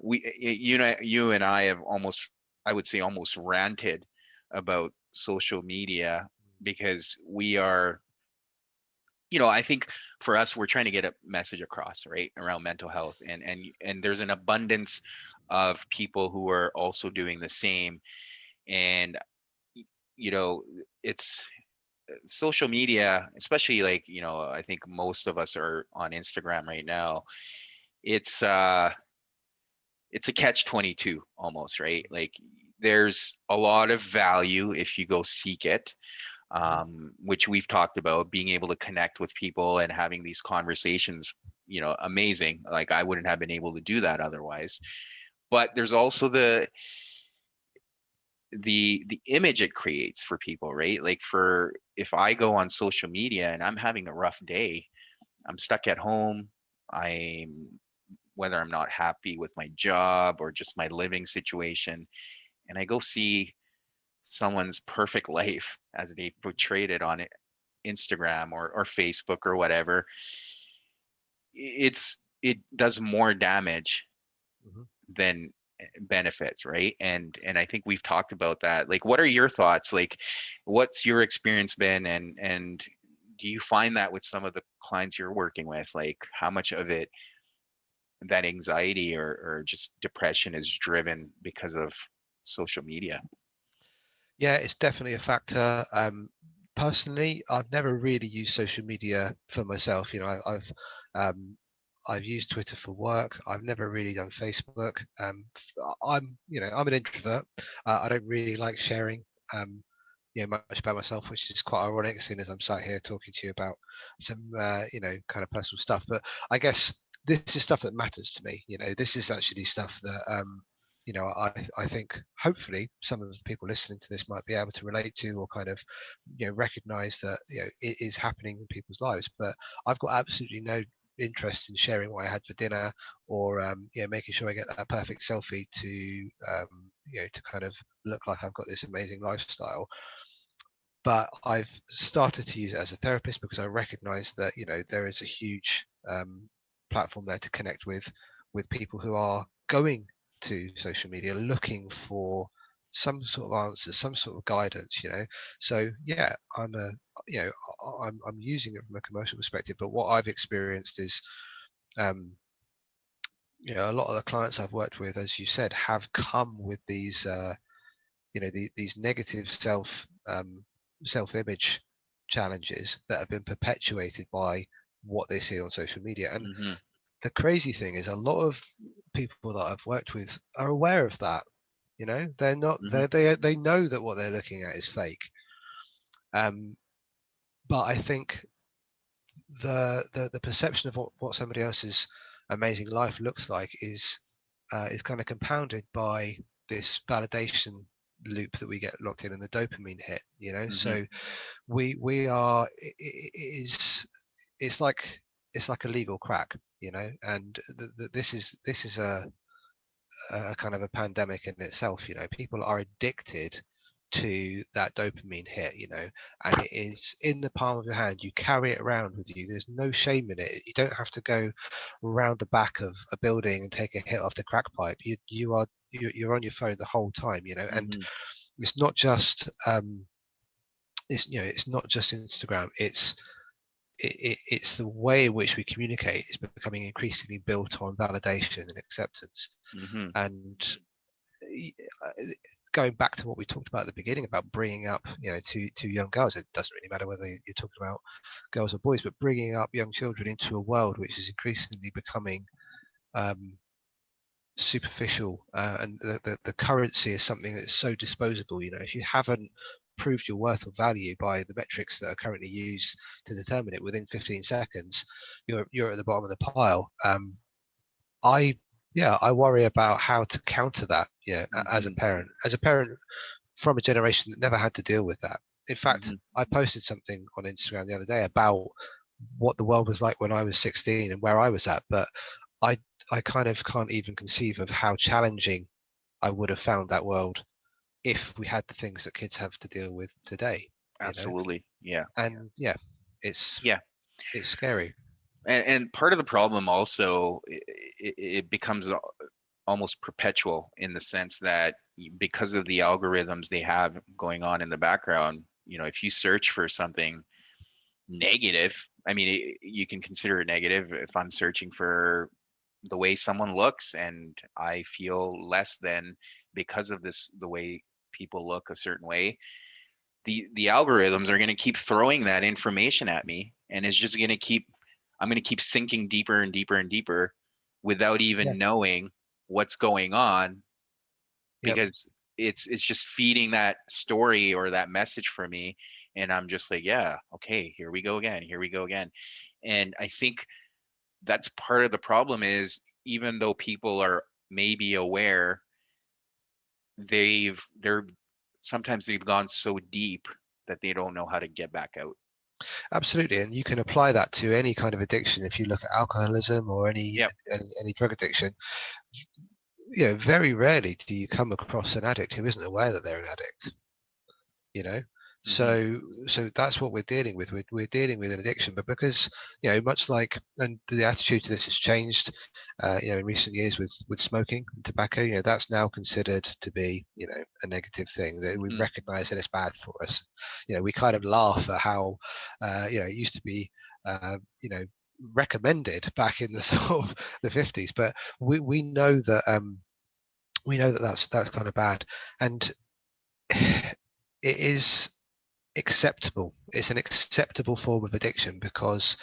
you and I have almost, I would say, almost ranted about social media because we are, I think for us, we're trying to get a message across, right, around mental health, and there's an abundance of people who are also doing the same, and you know, it's social media, especially like, I think most of us are on Instagram right now. It's it's a catch 22 almost, right? Like there's a lot of value if you go seek it, Mhm. which we've talked about, being able to connect with people and having these conversations, amazing. Like I wouldn't have been able to do that otherwise. But there's also the image it creates for people, right? Like for if I go on social media and I'm having a rough day, I'm stuck at home, I'm whether I'm not happy with my job or just my living situation, and I go see someone's perfect life as they portrayed it on Instagram or Facebook or whatever, it does more damage Mhm. than benefits, right? And I think we've talked about that. Like, what are your thoughts? Like, what's your experience been, and do you find that with some of the clients you're working with? Like, how much of it that anxiety or just depression is driven because of social media. Yeah, it's definitely a factor. Personally, I've never really used social media for myself. Um, I've used Twitter for work. I've never really done Facebook. I'm an introvert. I don't really like sharing, much about myself, which is quite ironic, seeing as I'm sat here talking to you about some, kind of personal stuff. But I guess this is stuff that matters to me. This is actually stuff that, I think hopefully some of the people listening to this might be able to relate to, or kind of, recognize that, it is happening in people's lives. But I've got absolutely no interest in sharing what I had for dinner, or making sure I get that perfect selfie to kind of look like I've got this amazing lifestyle. But I've started to use it as a therapist because I recognize that there is a huge platform there to connect with people who are going to social media looking for some sort of answers, some sort of guidance. So yeah, I'm using it from a commercial perspective, but what I've experienced is um, a lot of the clients I've worked with, as you said, have come with these these negative self-image challenges that have been perpetuated by what they see on social media. And Hmm. the crazy thing is, a lot of people that I've worked with are aware of that. They're not Hmm. they know that what they're looking at is fake. But I think the perception of what somebody else's amazing life looks like is kind of compounded by this validation loop that we get locked in, and the dopamine hit. Hmm. So we are it is it's like a legal crack. And this is a kind of a pandemic in itself. People are addicted to that dopamine hit, and it is in the palm of your hand. You carry it around with you. There's no shame in it. You don't have to go around the back of a building and take a hit off the crack pipe. You're on your phone the whole time, and Hmm. it's not just it's not just Instagram. It's the way in which we communicate is becoming increasingly built on validation and acceptance. Hmm. And uh, going back to what we talked about at the beginning about bringing up two young girls, it doesn't really matter whether you're talking about girls or boys, but bringing up young children into a world which is increasingly becoming um, superficial, and the currency is something that's so disposable. If you haven't proved your worth or value by the metrics that are currently used to determine it within 15 seconds, you're at the bottom of the pile. I Yeah, I worry about how to counter that. As a Hmm. parent, from a generation that never had to deal with that. In fact, Hmm. I posted something on Instagram the other day about what the world was like when I was 16 and where I was at, but I I kind of can't even conceive of how challenging I would have found that world if we had the things that kids have to deal with today. You know, Absolutely. Yeah. and yeah, it's Yeah. it's scary. And part of the problem also, it becomes almost perpetual in the sense that because of the algorithms they have going on in the background, if you search for something negative, I mean, you can consider it negative. If I'm searching for the way someone looks and I feel less than because of the way people look a certain way, the algorithms are going to keep throwing that information at me, and it's just going to keep I'm going to keep sinking deeper and deeper and deeper without Yeah. even knowing what's going on, Yep. because it's just feeding that story or that message for me, and I'm just like, yeah, okay, here we go again, here we go again. And I think that's part of the problem is, even though people are maybe aware, they're sometimes they've gone so deep that they don't know how to get back out. Absolutely, and you can apply that to any kind of addiction. If you look at alcoholism or Yep. any drug addiction, very rarely do you come across an addict who isn't aware that they're an addict. you know Hmm. so that's what we're dealing with. We're dealing with an addiction, but because much like, and the attitude to this has changed in recent years with smoking and tobacco. That's now considered to be a negative thing, that we Hmm. recognize that it's bad for us. We kind of laugh at how it used to be, uh, you know recommended back in the sort of the 50s, but we know that that's kind of bad, and it is acceptable. It's an acceptable form of addiction because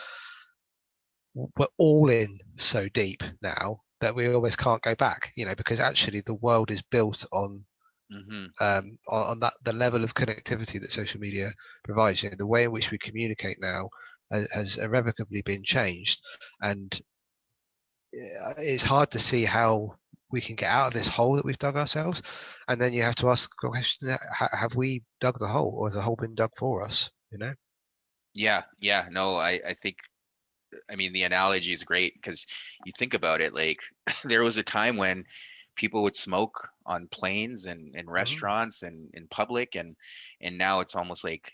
we're all in so deep now that we almost can't go back, because actually the world is built on on that, the level of connectivity that social media provides. The way in which we communicate now has irrevocably been changed, and it's hard to see how we can get out of this hole that we've dug ourselves. And then you have to ask the question: have we dug the hole, or has the hole been dug for us? Yeah, no, I think, I mean, the analogy is great because you think about it, like there was a time when people would smoke on planes and in restaurants and in public, and now it's almost like,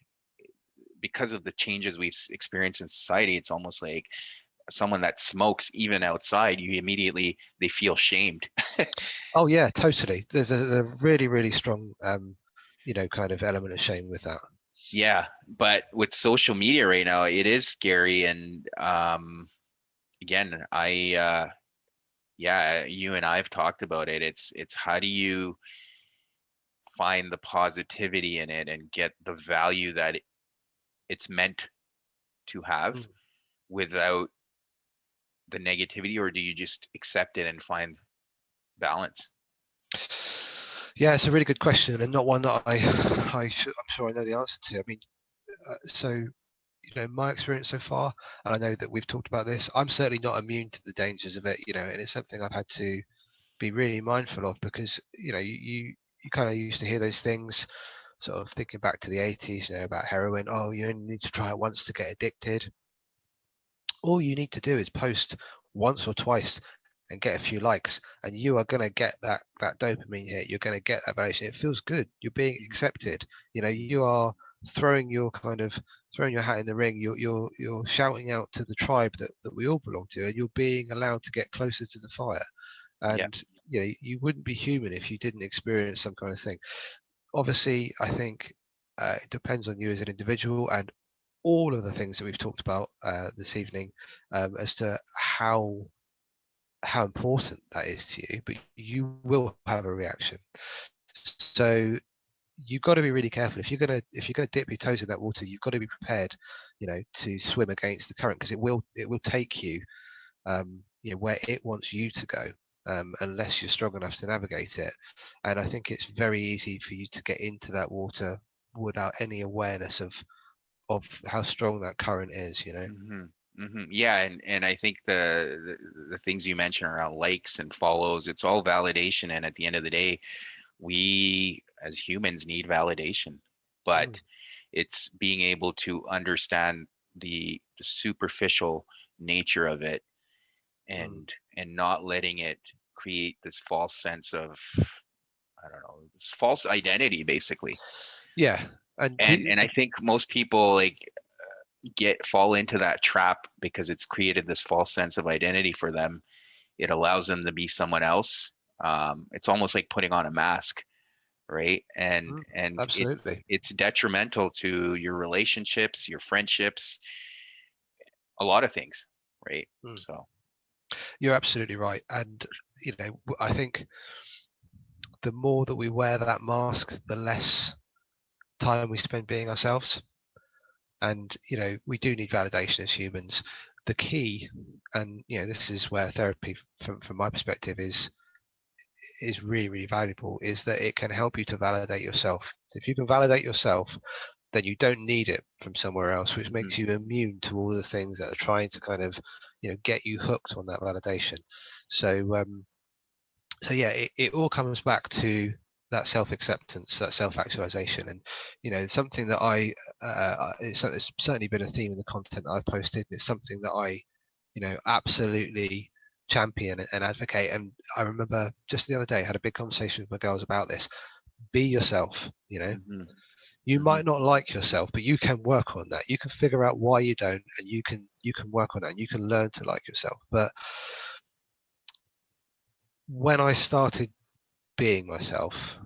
because of the changes we've experienced in society, it's almost like someone that smokes even outside, they feel shamed. Oh yeah, totally. There's a really, really strong kind of element of shame with that. Yeah, but with social media right now, it is scary. And again, yeah, you and I've talked about it. It's how do you find the positivity in it and get the value that it's meant to have without the negativity, or do you just accept it and find balance? Yeah, it's a really good question, and not one that I'm sure I know the answer to. I mean, so my experience so far, and I know that we've talked about this, I'm certainly not immune to the dangers of it, and it's something I've had to be really mindful of, because you kind of used to hear those things, sort of thinking back to the 80s, about heroin. Oh, you only need to try it once to get addicted. All you need to do is post once or twice and get a few likes, and you are going to get that dopamine hit. You're going to get that validation. It feels good. You're being accepted. You are throwing your hat in the ring. You're shouting out to the tribe that we all belong to, and you're being allowed to get closer to the fire. Yeah. And you wouldn't be human if you didn't experience some kind of thing. Obviously, I think it depends on you as an individual, and all of the things that we've talked about this evening, as to how important that is to you, but you will have a reaction. So you've got to be really careful. If you're gonna dip your toes in that water, you've got to be prepared, to swim against the current, because it will take you, where it wants you to go, unless you're strong enough to navigate it. And I think it's very easy for you to get into that water without any awareness of how strong that current is. Yeah, and I think the things you mentioned around likes and follows, it's all validation, and at the end of the day, we as humans need validation, but it's being able to understand the superficial nature of it, and not letting it create this false sense of, I don't know, this false identity basically. Yeah, and And I think most people like fall into that trap because it's created this false sense of identity for them. It allows them to be someone else. It's almost like putting on a mask, right? And absolutely. it's detrimental to your relationships, your friendships, a lot of things, right? So You're absolutely right. And I think the more that we wear that mask, the less time we spend being ourselves. And we do need validation as humans. The key, and this is where therapy, from my perspective, is really, really valuable, is that it can help you to validate yourself. If you can validate yourself, then you don't need it from somewhere else, which makes you immune to all the things that are trying to kind of get you hooked on that validation. So yeah, it all comes back to that self-acceptance, that self-actualization. And something that it's certainly been a theme in the content that I've posted, and it's something that I absolutely champion and advocate. And I remember just the other day I had a big conversation with my girls about this. Be yourself. You might not like yourself, but you can work on that. You can figure out why you don't, and you can work on that, and you can learn to like yourself. But when I started being myself,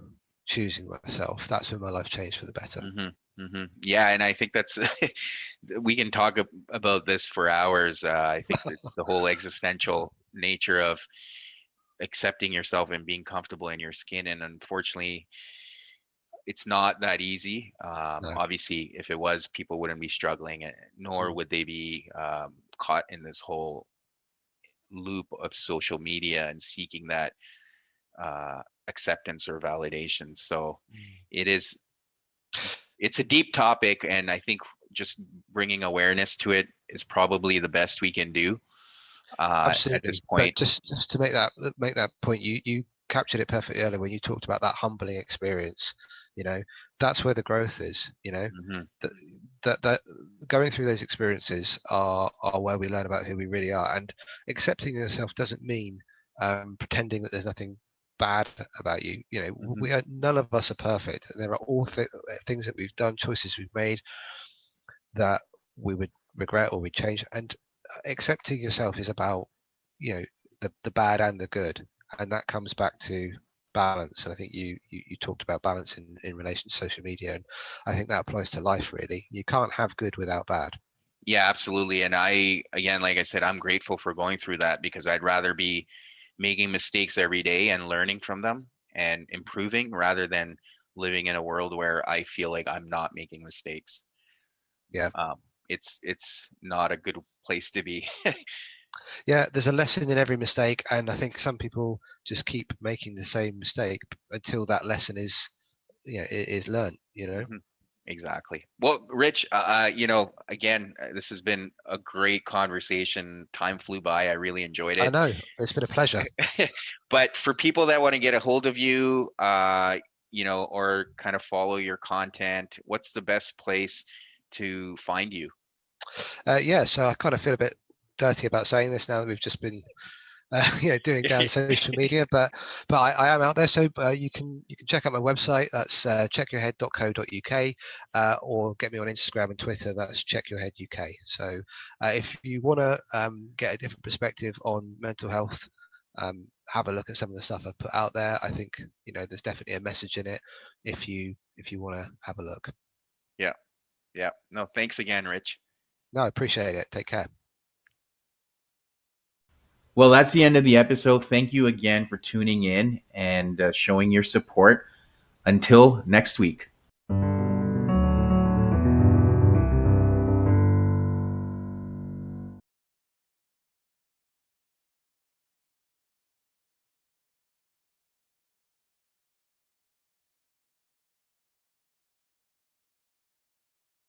choosing myself, that's when my life changed for the better. yeah, and I think that's we can talk about this for hours. I think that the whole existential nature of accepting yourself and being comfortable in your skin, and unfortunately, it's not that easy. No. Obviously, if it was, people wouldn't be struggling, nor Mm. would they be caught in this whole loop of social media and seeking that acceptance or validation. So Mm. it is, it's a deep topic, and I think just bringing awareness to it is probably the best we can do at this Absolutely. But point. just to make that point, you captured it perfectly earlier when you talked about that humbling experience. You know, that's where the growth is. You know, Hmm. that that going through those experiences are where we learn about who we really are. And accepting yourself doesn't mean pretending that there's nothing bad about you. You know, Hmm. we are, none of us are perfect. There are all things that we've done, choices we've made that we would regret or we change. And accepting yourself is about, you know, the bad and the good, and that comes back to balance. And I think you talked about balance in relation to social media, and I think that applies to life. Really, you can't have good without bad. Yeah, absolutely. And I, again, like I said, I'm grateful for going through that, because I'd rather be making mistakes every day and learning from them and improving, rather than living in a world where I feel like I'm not making mistakes. Yeah, It's not a good place to be. yeah, there's a lesson in every mistake, and I think some people just keep making the same mistake until that lesson is, you know, is learned, you know. Mhm. Exactly. Well, Rich, again, this has been a great conversation. Time flew by. I really enjoyed I it. know, it's been a pleasure. But for people that want to get a hold of you, or kind of follow your content, what's the best place to find you? Yeah, so I kind of feel a bit dirty about saying this now that we've just been doing down social media, but I am out there. So you can check out my website. That's checkyourhead.co.uk, or get me on Instagram and Twitter. That's checkyourheaduk. So if you want to get a different perspective on mental health, have a look at some of the stuff I've put out there. I think there's definitely a message in it. If you want to have a look. Yeah, yeah. No, thanks again, Rich. No, I appreciate it. Take care. Well, that's the end of the episode. Thank you again for tuning in and showing your support. Until next week.